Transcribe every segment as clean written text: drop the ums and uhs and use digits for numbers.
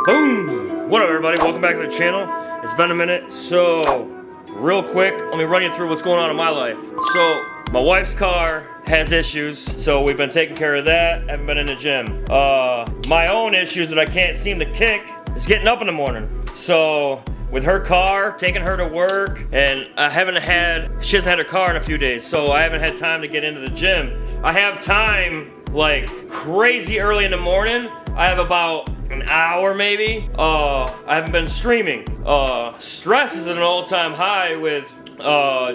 Boom! What up, everybody? Welcome back to the channel. It's been a minute, so real quick, let me run you through what's going on in my life. So, my wife's car has issues, so we've been taking care of that. Haven't been in the gym. My own issues that I can't seem to kick is getting up in the morning. So, with her car, taking her to work, and she hasn't had her car in a few days, so I haven't had time to get into the gym. I have time like crazy early in the morning. I have about an hour maybe. I haven't been streaming. Stress is at an all-time high with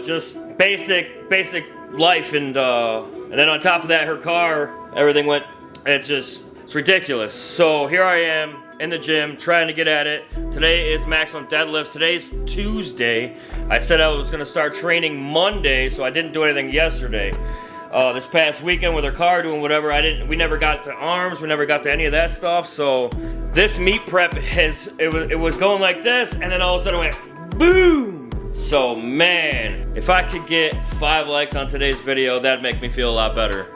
just basic life, and then on top of that, her car, everything went, it's ridiculous. So here I am in the gym trying to get at it. Today is maximum deadlifts. Today's Tuesday. I said I was gonna start training Monday, so I didn't do anything yesterday. This past weekend with her car doing whatever, we never got to arms, we never got to any of that stuff. So this meet prep it was going like this, and then all of a sudden it went boom. So man, if I could get 5 likes on today's video, that'd make me feel a lot better.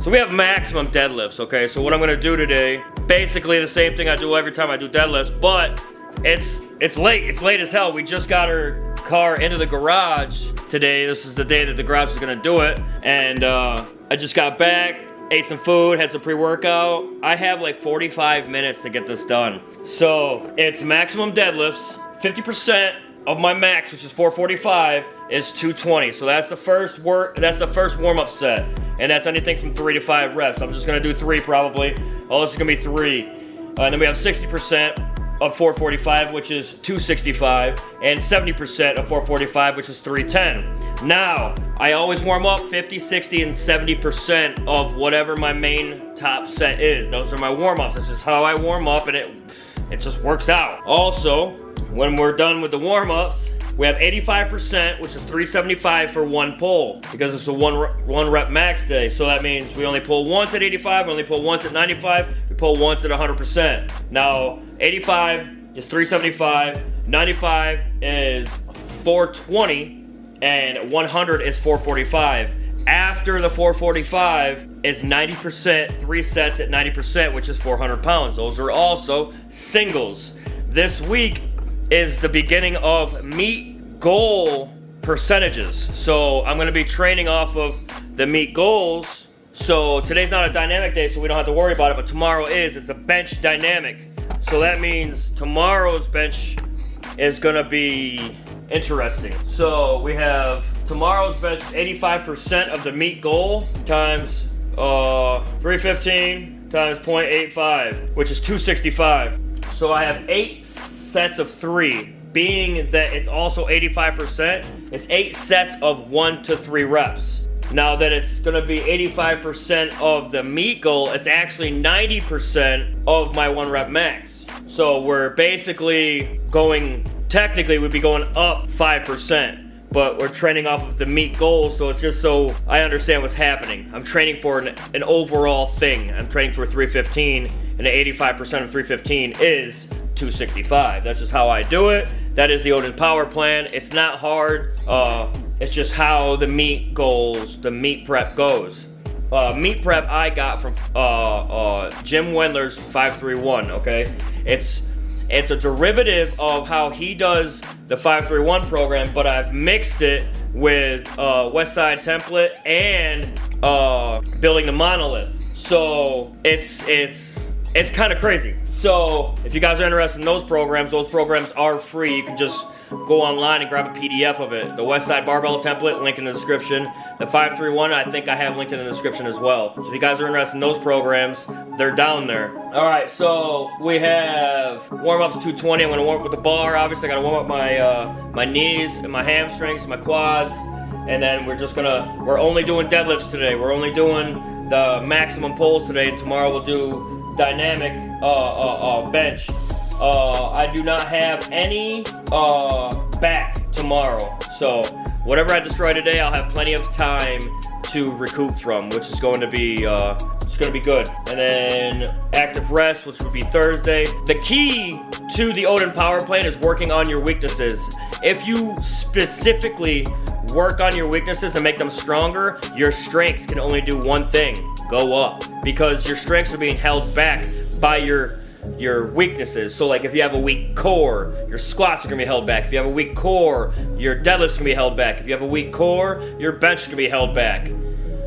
So we have maximum deadlifts, okay? So what I'm gonna do today, basically the same thing I do every time I do deadlifts, but it's late as hell. We just got her car into the garage today. This is the day that the garage is gonna do it, and I just got back, ate some food, had some pre-workout. I have like 45 minutes to get this done. So it's maximum deadlifts. 50% of my max, which is 445, is 220. So that's the first warm-up set, and that's anything from 3 to 5 reps. I'm just gonna do 3 probably. Oh, this is gonna be 3. And then we have 60% of 445, which is 265, and 70% of 445, which is 310. Now, I always warm up 50, 60, and 70% of whatever my main top set is. Those are my warm-ups. This is how I warm up, and it just works out. Also, when we're done with the warm-ups, we have 85%, which is 375 for 1 pull, because it's a one rep max day. So that means we only pull once at 85, we only pull once at 95, we pull once at 100%. Now, 85 is 375, 95 is 420, and 100 is 445. After the 445 is 90%, 3 sets at 90%, which is 400 pounds. Those are also singles. This week is the beginning of meet goal percentages. So I'm gonna be training off of the meet goals. So today's not a dynamic day, so we don't have to worry about it, but tomorrow is. It's a bench dynamic. So that means tomorrow's bench is gonna be interesting. So we have tomorrow's bench 85% of the meet goal times 315 times 0.85, which is 265. So I have 8 sets of 3, being that it's also 85%, it's 8 sets of 1 to 3 reps. Now that it's gonna be 85% of the meet goal, it's actually 90% of my 1 rep max. So we're basically technically we'd be going up 5%, but we're training off of the meet goal, so it's just so I understand what's happening. I'm training for an overall thing. I'm training for 315, and the 85% of 315 is 265. That's just how I do it. That is the Odin power plan. It's not hard. It's just how the meet goals, the meet prep goes. Meet prep I got from Jim Wendler's 531. Okay, it's a derivative of how he does the 531 program, but I've mixed it with Westside template and building the monolith. So it's kind of crazy. So if you guys are interested in those programs are free. You can just go online and grab a PDF of it. The Westside barbell template, link in the description. The 531, I think I have linked in the description as well. So if you guys are interested in those programs, they're down there. All right, so we have warm-ups 220. I'm gonna warm up with the bar. Obviously, I gotta warm up my knees and my hamstrings, my quads, and then we're only doing deadlifts today. We're only doing the maximum pulls today. Tomorrow we'll do dynamic bench. I do not have any back tomorrow, so whatever I destroy today, I'll have plenty of time to recoup from, which is going to be good. And then active rest, which would be Thursday. The key to the Odin power plan is working on your weaknesses. If you specifically work on your weaknesses and make them stronger, your strengths can only do one thing: go up, because your strengths are being held back by your your weaknesses. So like if you have a weak core, your squats are gonna be held back. If you have a weak core, your deadlifts are gonna be held back. If you have a weak core, your bench is gonna be held back.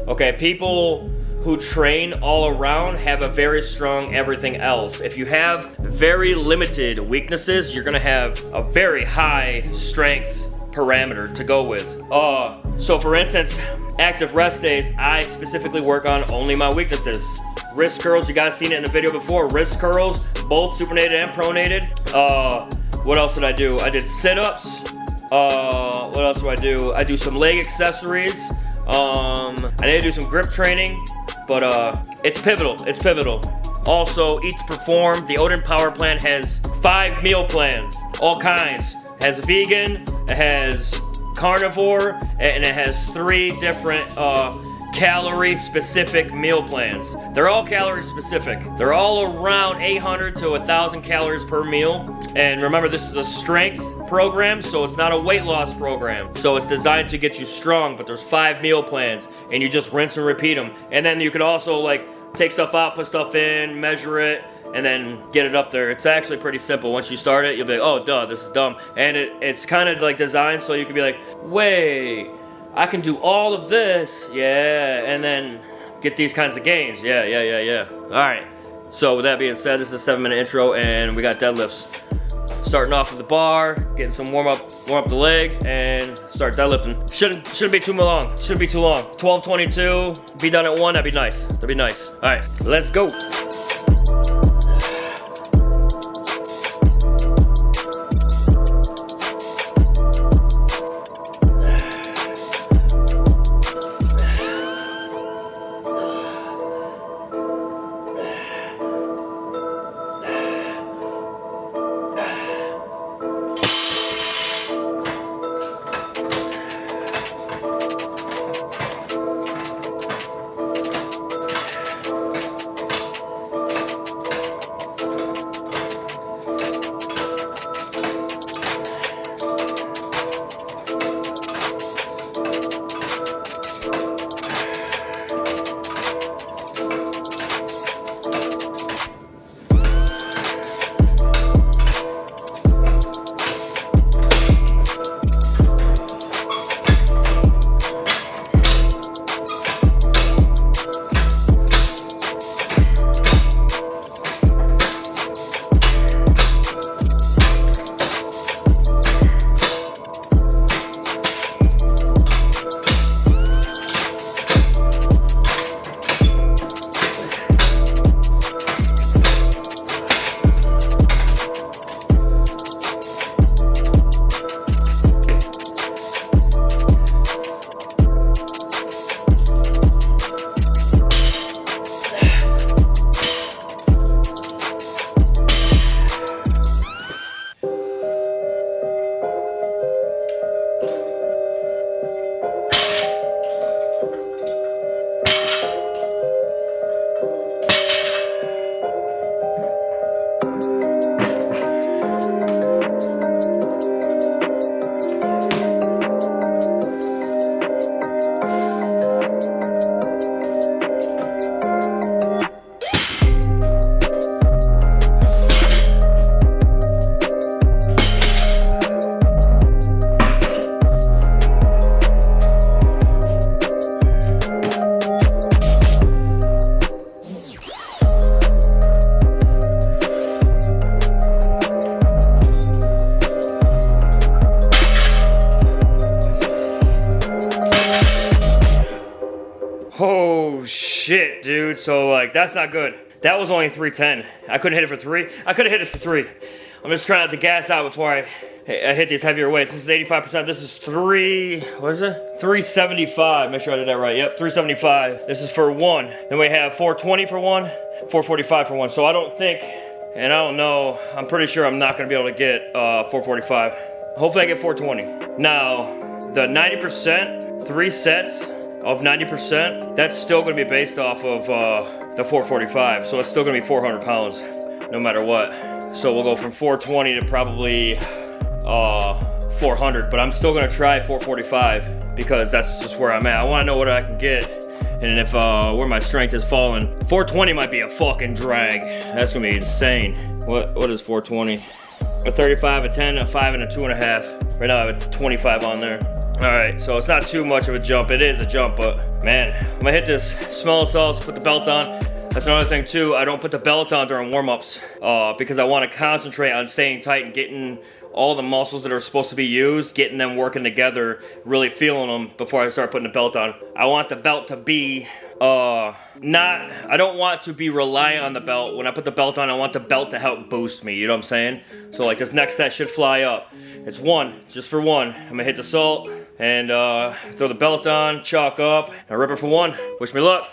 Okay, people who train all around have a very strong everything else. If you have very limited weaknesses, you're gonna have a very high strength parameter to go with. So for instance, active rest days, I specifically work on only my weaknesses. Wrist curls, you guys seen it in the video before. Wrist curls, both supinated and pronated. What else did I do? I did sit-ups. What else do? I do some leg accessories. I need to do some grip training, but it's pivotal. It's pivotal. Also, Eat to Perform. The Odin Power Plan has 5 meal plans, all kinds. It has vegan, it has carnivore, and it has 3 different calorie specific meal plans. They're all calorie specific. They're all around 800 to 1,000 calories per meal. And remember, this is a strength program, so it's not a weight loss program. So it's designed to get you strong, but there's 5 meal plans and you just rinse and repeat them. And then you could also like take stuff out, put stuff in, measure it, and then get it up there. It's actually pretty simple. Once you start it, you'll be like, oh duh, this is dumb. And it's kind of like designed so you can be like, wait, I can do all of this, yeah, and then get these kinds of gains, yeah. All right, so with that being said, this is a 7-minute intro, and we got deadlifts. Starting off with the bar, getting some warm up the legs, and start deadlifting. Shouldn't be too long. Shouldn't be too long. 12:22. Be done at 1. That'd be nice. That'd be nice. All right, let's go. Oh shit, dude. So like that's not good. That was only 310. I couldn't hit it for 3. I could have hit it for 3. I'm just trying to gas out before I hit these heavier weights. This is 85%. This is 375. Make sure I did that right. Yep, 375. This is for 1. Then we have 420 for 1, 445 for 1. So I don't think, and I don't know, I'm pretty sure I'm not gonna be able to get 445. Hopefully I get 420. Now, the 90%, 3 sets of 90%, that's still gonna be based off of the 445. So it's still gonna be 400 pounds, no matter what. So we'll go from 420 to probably 400, but I'm still gonna try 445 because that's just where I'm at. I wanna know what I can get. And if where my strength is falling, 420 might be a fucking drag. That's gonna be insane. What is 420? A 35, a 10, a 5, and a 2.5. Right now I have a 25 on there. All right, so it's not too much of a jump. It is a jump, but man, I'm gonna hit this small assaults, put the belt on. That's another thing too, I don't put the belt on during warm-ups because I wanna concentrate on staying tight and getting all the muscles that are supposed to be used, getting them working together, really feeling them before I start putting the belt on. I want the belt to be I don't want to be reliant on the belt. When I put the belt on, I want the belt to help boost me, you know what I'm saying? So like this next set should fly up. It's just for one. I'm gonna hit the salt and throw the belt on, chalk up, and rip it for one. Wish me luck.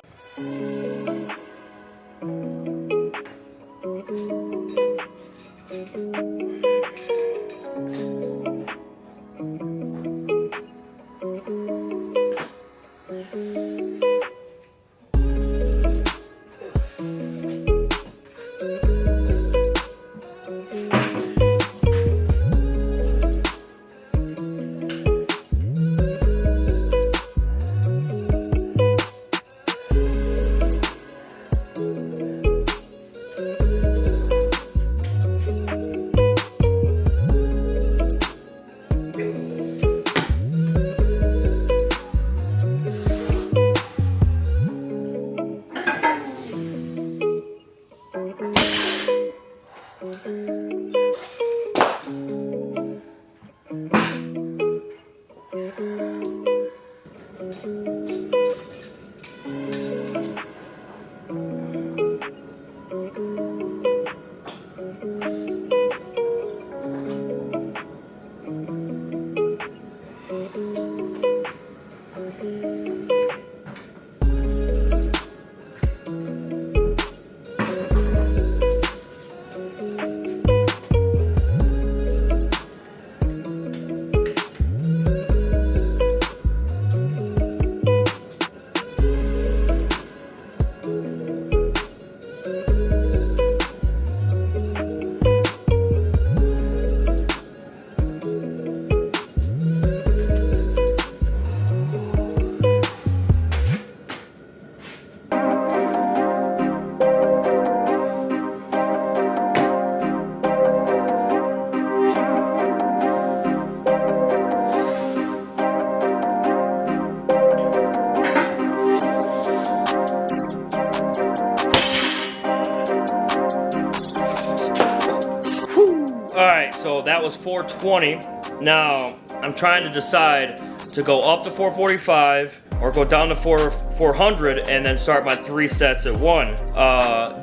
Alright, so that was 420. Now, I'm trying to decide to go up to 445 or go down to 400 and then start my 3 sets at 1.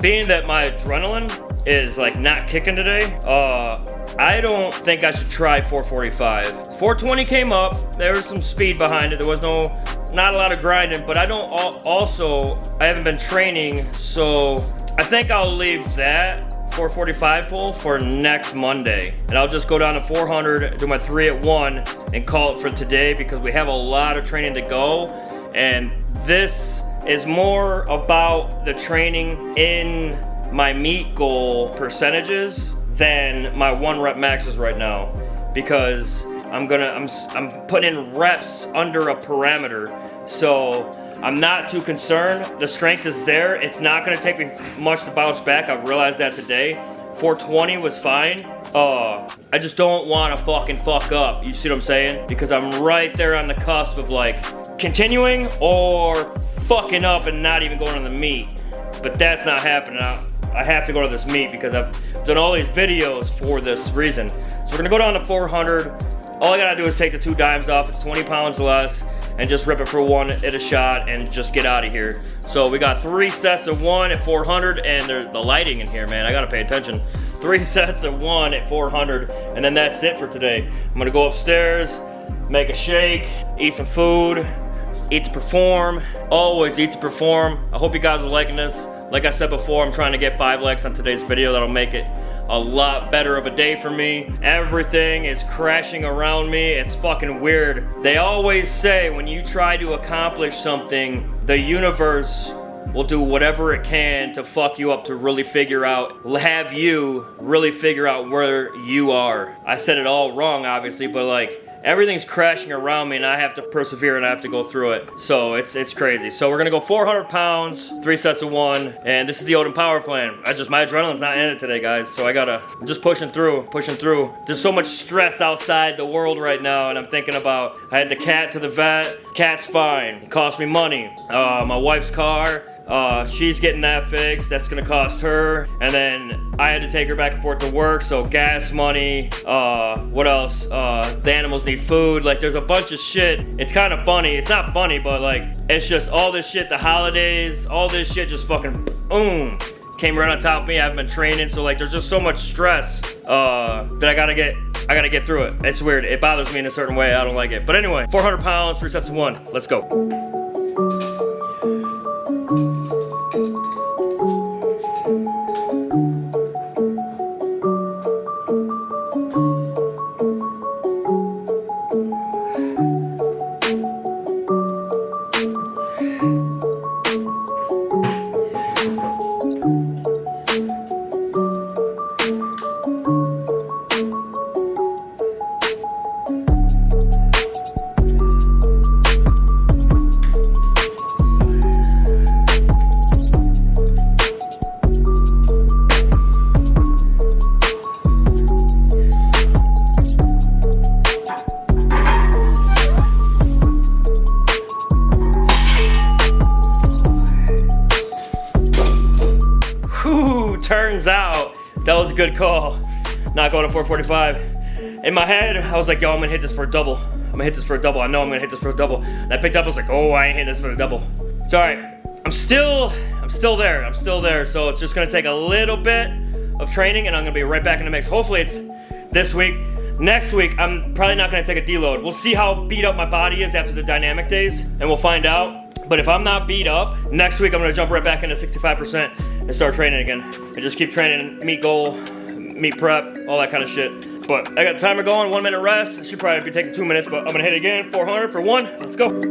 Being that my adrenaline is like not kicking today, I don't think I should try 445. 420 came up, there was some speed behind it, there was not a lot of grinding, but I haven't been training, so I think I'll leave that 445 pull for next Monday, and I'll just go down to 400, do my 3 at 1, and call it for today because we have a lot of training to go, and this is more about the training in my meet goal percentages than my 1 rep maxes right now, because I'm putting in reps under a parameter, so I'm not too concerned. The strength is there. It's not gonna take me much to bounce back. I've realized that today. 420 was fine. I just don't wanna fucking fuck up. You see what I'm saying? Because I'm right there on the cusp of like continuing or fucking up and not even going to the meet. But that's not happening. I have to go to this meet because I've done all these videos for this reason. So we're gonna go down to 400. All I gotta do is take the 2 dimes off. It's 20 pounds less, and just rip it for 1 at a shot and just get out of here. So we got 3 sets of 1 at 400, and there's the lighting in here, man. I gotta pay attention. 3 sets of 1 at 400, and then that's it for today. I'm gonna go upstairs, make a shake, eat some food, eat to perform. Always eat to perform. I hope you guys are liking this. Like I said before, I'm trying to get 5 likes on today's video. That'll make it a lot better of a day for me. Everything is crashing around me. It's fucking weird. They always say when you try to accomplish something, the universe will do whatever it can to fuck you up, to really have you really figure out where you are. I said it all wrong, obviously, but like, everything's crashing around me and I have to persevere and I have to go through it. So it's crazy. So we're gonna go 400 pounds, 3 sets of 1, and this is the Odin power plan. My adrenaline's not in it today, guys, so I'm just pushing through. There's so much stress outside the world right now, and I'm thinking about, I had the cat to the vet, cat's fine, it cost me money. My wife's car, she's getting that fixed, that's gonna cost her, and then I had to take her back and forth to work, so gas money, what else? The animals need food, like there's a bunch of shit. It's kind of funny, it's not funny, but like, it's just all this shit, the holidays, all this shit just fucking boom, came right on top of me. I haven't been training, so like there's just so much stress that I gotta get through it. It's weird, it bothers me in a certain way, I don't like it. But anyway, 400 pounds, 3 sets of 1, let's go. Turns out that was a good call, not going to 445. In my head, I was like, yo, I'm gonna hit this for a double. I know I'm gonna hit this for a double. And I picked up, I was like, oh, I ain't hitting this for a double. It's all right. I'm still there. So it's just gonna take a little bit of training and I'm gonna be right back in the mix. Hopefully it's this week. Next week, I'm probably not gonna take a deload. We'll see how beat up my body is after the dynamic days and we'll find out. But if I'm not beat up, next week I'm gonna jump right back into 65% and start training again. And just keep training, meet goal, meet prep, all that kind of shit. But I got the timer going, 1 minute rest. I should probably be taking 2 minutes, but I'm gonna hit it again, 400 for 1, let's go.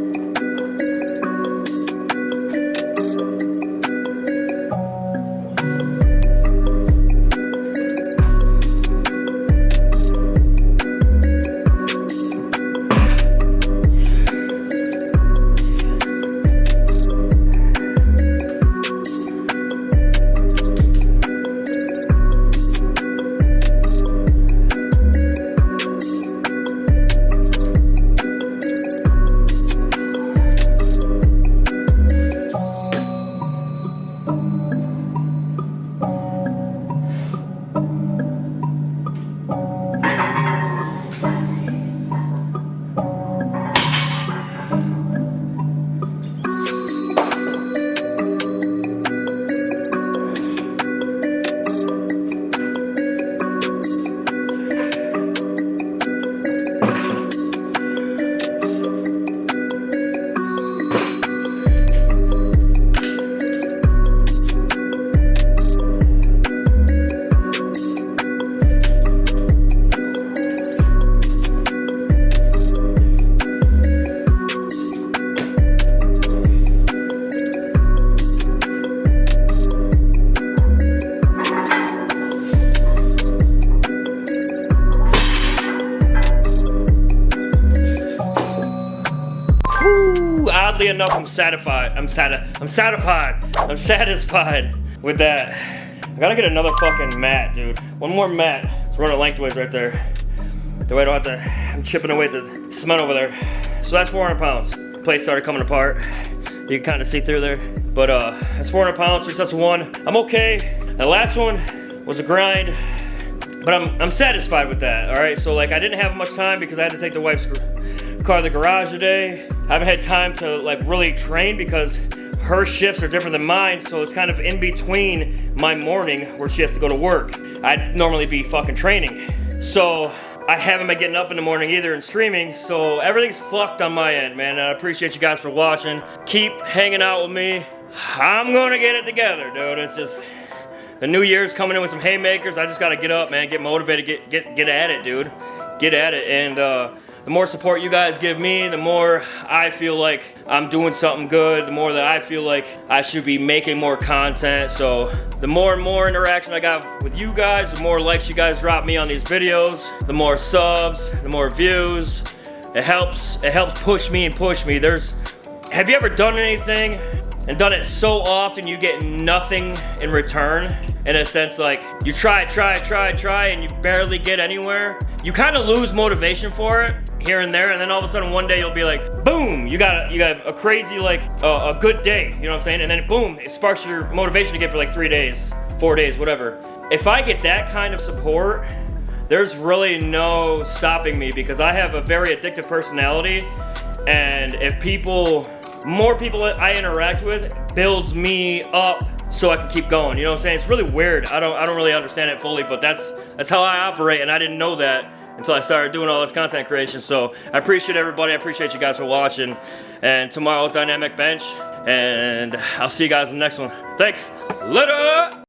Oddly enough, I'm satisfied with that. I gotta get another fucking mat, dude. One more mat. It's running lengthways right there. That way I don't have to, I'm chipping away the cement over there. So that's 400 pounds. Plate started coming apart. You can kind of see through there. But that's 400 pounds, 3 sets of 1. I'm okay. The last one was a grind, but I'm satisfied with that, all right? So like I didn't have much time because I had to take the wife's car to the garage today. I haven't had time to like really train because her shifts are different than mine, so it's kind of in between my morning where she has to go to work. I'd normally be fucking training. So I haven't been getting up in the morning either and streaming, so everything's fucked on my end, man. I appreciate you guys for watching. Keep hanging out with me. I'm gonna get it together, dude. It's just, the new year's coming in with some haymakers. I just gotta get up, man, get motivated, get at it, dude. Get at it, and the more support you guys give me, the more I feel like I'm doing something good, the more that I feel like I should be making more content. So the more and more interaction I got with you guys, the more likes you guys drop me on these videos, the more subs, the more views, It helps push me. Have you ever done anything and done it so often you get nothing in return? In a sense, like you try and you barely get anywhere. You kind of lose motivation for it here and there, and then all of a sudden one day you'll be like, boom, you got a crazy, like a good day, you know what I'm saying? And then boom, it sparks your motivation again for like 3 days, 4 days, whatever. If I get that kind of support, there's really no stopping me, because I have a very addictive personality, and if more people I interact with builds me up so I can keep going, you know what I'm saying? It's really weird. I don't really understand it fully, but that's how I operate, and I didn't know that until I started doing all this content creation. So I appreciate everybody. I appreciate you guys for watching. And tomorrow's Dynamic Bench, and I'll see you guys in the next one. Thanks. Later.